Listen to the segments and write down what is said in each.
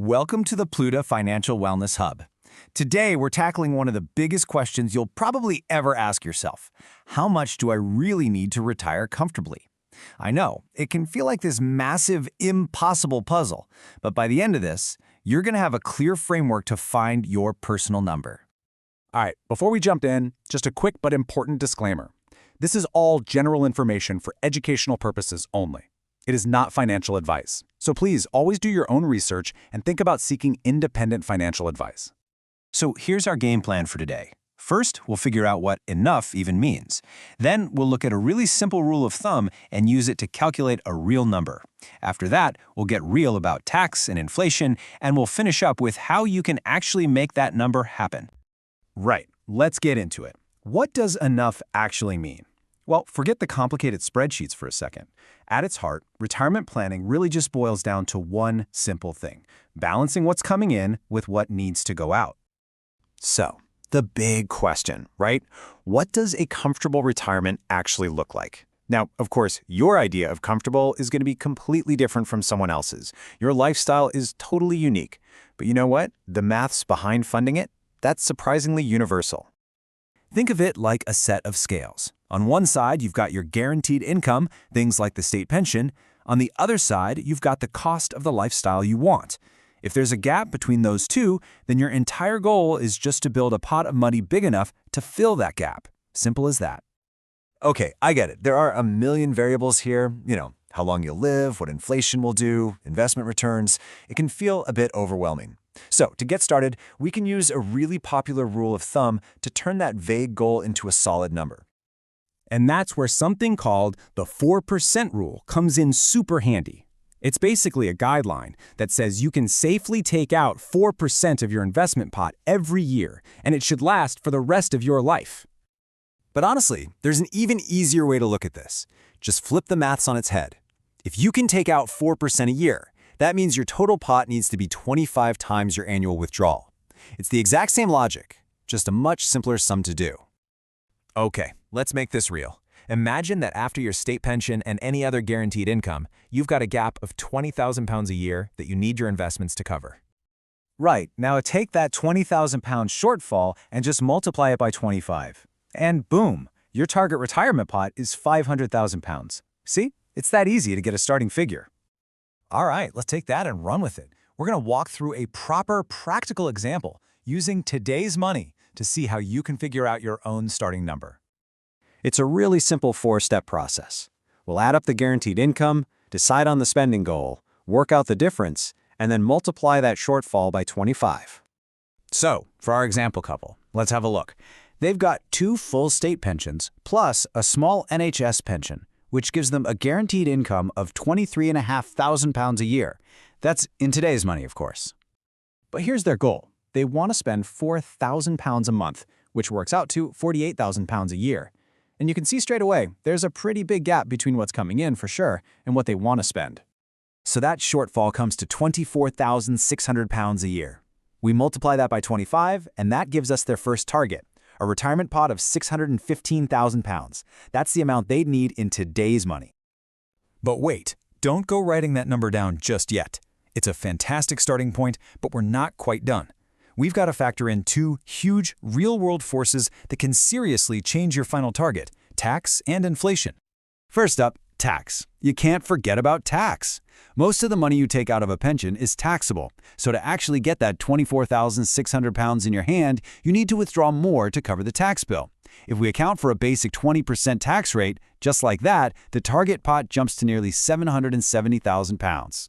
Welcome to the Plouta Financial Wellness Hub. Today, we're tackling one of the biggest questions you'll probably ever ask yourself. How much do I really need to retire comfortably? I know, it can feel like this massive, impossible puzzle, but by the end of this, you're going to have a clear framework to find your personal number. All right, before we jump in, just a quick but important disclaimer. This is all general information for educational purposes only. It is not financial advice. So please always do your own research and think about seeking independent financial advice. So here's our game plan for today. First, we'll figure out what enough even means. Then, we'll look at a really simple rule of thumb and use it to calculate a real number. After that, we'll get real about tax and inflation, and we'll finish up with how you can actually make that number happen. Right, let's get into it. What does enough actually mean? Well, forget the complicated spreadsheets for a second. At its heart, retirement planning really just boils down to one simple thing: balancing what's coming in with what needs to go out. So, the big question, right? What does a comfortable retirement actually look like? Now, of course, your idea of comfortable is going to be completely different from someone else's. Your lifestyle is totally unique. But you know what? The maths behind funding it, that's surprisingly universal. Think of it like a set of scales. On one side, you've got your guaranteed income, things like the state pension. On the other side, you've got the cost of the lifestyle you want. If there's a gap between those two, then your entire goal is just to build a pot of money big enough to fill that gap. Simple as that. Okay, I get it. There are a million variables here. How long you'll live, what inflation will do, investment returns. It can feel a bit overwhelming. So, to get started, we can use a really popular rule of thumb to turn that vague goal into a solid number. And that's where something called the 4% rule comes in super handy. It's basically a guideline that says you can safely take out 4% of your investment pot every year, and it should last for the rest of your life. But honestly, there's an even easier way to look at this. Just flip the maths on its head. If you can take out 4% a year, that means your total pot needs to be 25 times your annual withdrawal. It's the exact same logic, just a much simpler sum to do. Okay, let's make this real. Imagine that after your state pension and any other guaranteed income, you've got a gap of £20,000 a year that you need your investments to cover. Right, now take that £20,000 shortfall and just multiply it by 25. And boom, your target retirement pot is £500,000. See? It's that easy to get a starting figure. All right, let's take that and run with it. We're going to walk through a proper, practical example using today's money to see how you can figure out your own starting number. It's a really simple four-step process. We'll add up the guaranteed income, decide on the spending goal, work out the difference, and then multiply that shortfall by 25. So, for our example couple, let's have a look. They've got 2 full state pensions plus a small NHS pension, which gives them a guaranteed income of £23,500 a year. That's in today's money, of course. But here's their goal. They want to spend £4,000 a month, which works out to £48,000 a year. And you can see straight away, there's a pretty big gap between what's coming in for sure and what they want to spend. So that shortfall comes to £24,600 a year. We multiply that by 25, and that gives us their first target, a retirement pot of £615,000. That's the amount they'd need in today's money. But wait, don't go writing that number down just yet. It's a fantastic starting point, but we're not quite done. We've got to factor in 2 huge, real-world forces that can seriously change your final target: tax and inflation. First up, tax. You can't forget about tax. Most of the money you take out of a pension is taxable, so to actually get that £24,600 in your hand, you need to withdraw more to cover the tax bill. If we account for a basic 20% tax rate, just like that, the target pot jumps to nearly £770,000.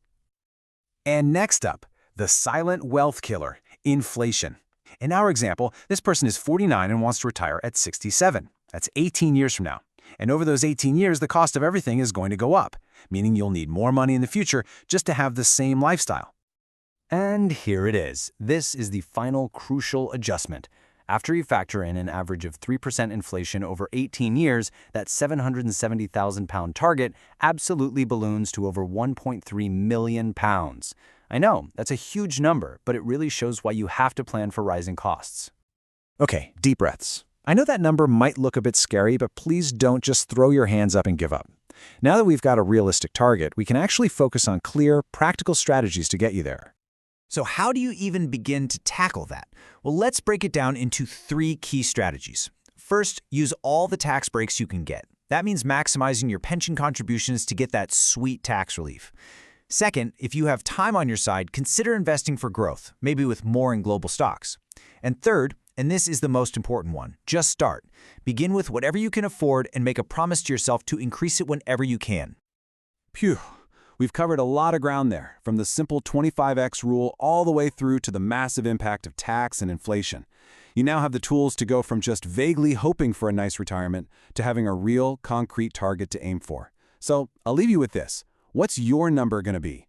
And next up, the silent wealth killer: inflation. In our example, this person is 49 and wants to retire at 67. That's 18 years from now. And over those 18 years, the cost of everything is going to go up, meaning you'll need more money in the future just to have the same lifestyle. And here it is. This is the final crucial adjustment. After you factor in an average of 3% inflation over 18 years, that £770,000 target absolutely balloons to over £1.3 million. I know, that's a huge number, but it really shows why you have to plan for rising costs. Okay, deep breaths. I know that number might look a bit scary, but please don't just throw your hands up and give up. Now that we've got a realistic target, we can actually focus on clear, practical strategies to get you there. So how do you even begin to tackle that? Well, let's break it down into 3 key strategies. First, use all the tax breaks you can get. That means maximizing your pension contributions to get that sweet tax relief. Second, if you have time on your side, consider investing for growth, maybe with more in global stocks. And third, and this is the most important one, just start. Begin with whatever you can afford and make a promise to yourself to increase it whenever you can. Phew, we've covered a lot of ground there, from the simple 25x rule all the way through to the massive impact of tax and inflation. You now have the tools to go from just vaguely hoping for a nice retirement to having a real, concrete target to aim for. So I'll leave you with this. What's your number going to be?